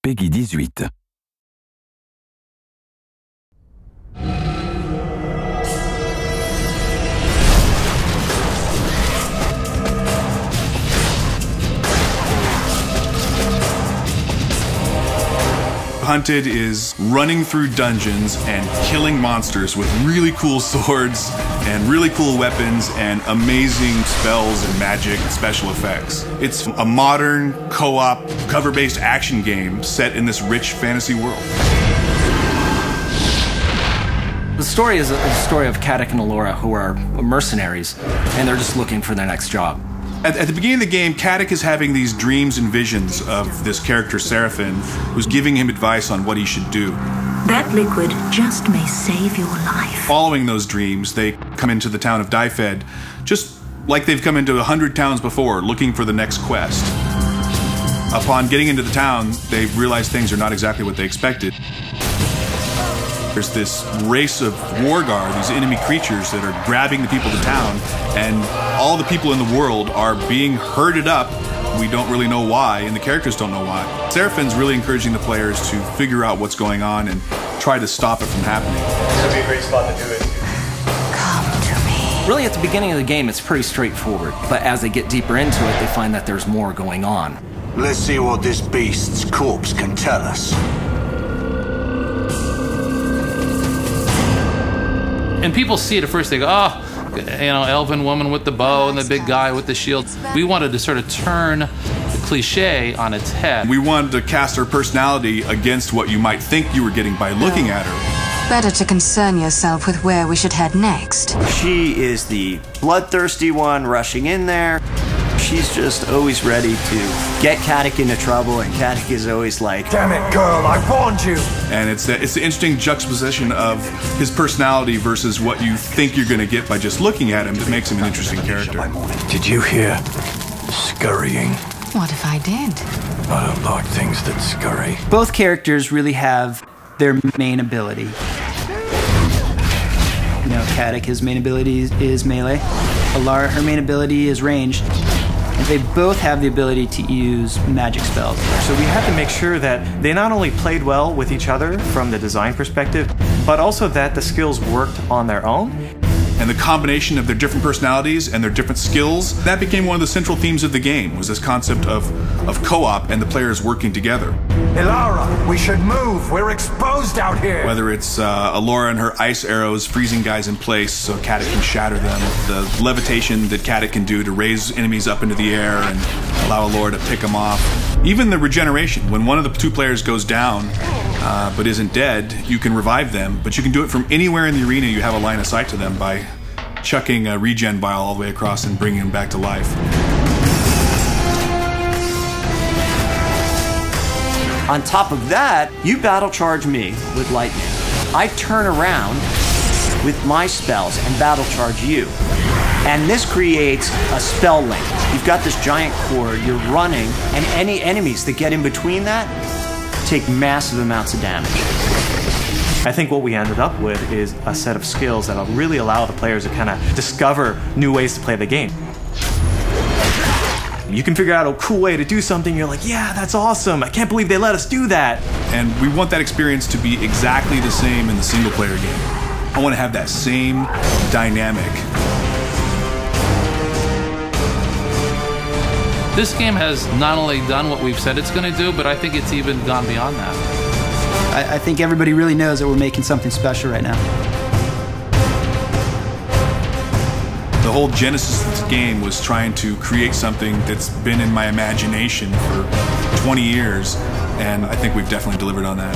Peggy 18. Hunted is running through dungeons and killing monsters with really cool swords and really cool weapons and amazing spells and magic and special effects. It's a modern, co-op, cover-based action game set in this rich fantasy world. The story is a story of Caddick and Alora, who are mercenaries, and they're just looking for their next job. At the beginning of the game, Caddick is having these dreams and visions of this character, Seraphin, who's giving him advice on what he should do. That liquid just may save your life. Following those dreams, they come into the town of Dyfed, just like they've come into 100 towns before, looking for the next quest. Upon getting into the town, they realize things are not exactly what they expected. There's this race of war guard, these enemy creatures that are grabbing the people of the town, and all the people in the world are being herded up. We don't really know why, and the characters don't know why. Seraphin's really encouraging the players to figure out what's going on and try to stop it from happening. This would be a great spot to do it. Come to me. Really, at the beginning of the game, it's pretty straightforward, but as they get deeper into it, they find that there's more going on. Let's see what this beast's corpse can tell us. And people see it at first, they go, oh, you know, elven woman with the bow and the big guy with the shield. We wanted to sort of turn the cliche on its head. We wanted to cast her personality against what you might think you were getting by looking at her. Better to concern yourself with where we should head next. She is the bloodthirsty one rushing in there. She's just always ready to get Caddick into trouble, and Caddick is always like, Damn it, girl, I warned you! And it's the interesting juxtaposition of his personality versus what you think you're going to get by just looking at him that makes him an interesting character. Did you hear scurrying? What if I did? I don't like things that scurry. Both characters really have their main ability. You know, Caddick, his main ability is melee. Alara, her main ability is ranged. And they both have the ability to use magic spells. So we had to make sure that they not only played well with each other from the design perspective, but also that the skills worked on their own. And the combination of their different personalities and their different skills, that became one of the central themes of the game, was this concept of co-op and the players working together. Ilara, we should move. We're exposed out here. Whether it's Alora and her ice arrows freezing guys in place so Caddick can shatter them, the levitation that Caddick can do to raise enemies up into the air and allow Alora to pick them off. Even the regeneration, when one of the two players goes down but isn't dead, you can revive them, but you can do it from anywhere in the arena. You have a line of sight to them by chucking a regen vial all the way across and bringing them back to life. on top of that, you battle charge me with lightning. I turn around with my spells and battle charge you. And this creates a spell link. You've got this giant cord, you're running, and any enemies that get in between that take massive amounts of damage. I think what we ended up with is a set of skills that'll really allow the players to kind of discover new ways to play the game. You can figure out a cool way to do something, you're like, yeah, that's awesome, I can't believe they let us do that. And we want that experience to be exactly the same in the single player game. I want to have that same dynamic. This game has not only done what we've said it's going to do, but I think it's even gone beyond that. I think everybody really knows that we're making something special right now. The whole genesis of this game was trying to create something that's been in my imagination for 20 years, and I think we've definitely delivered on that.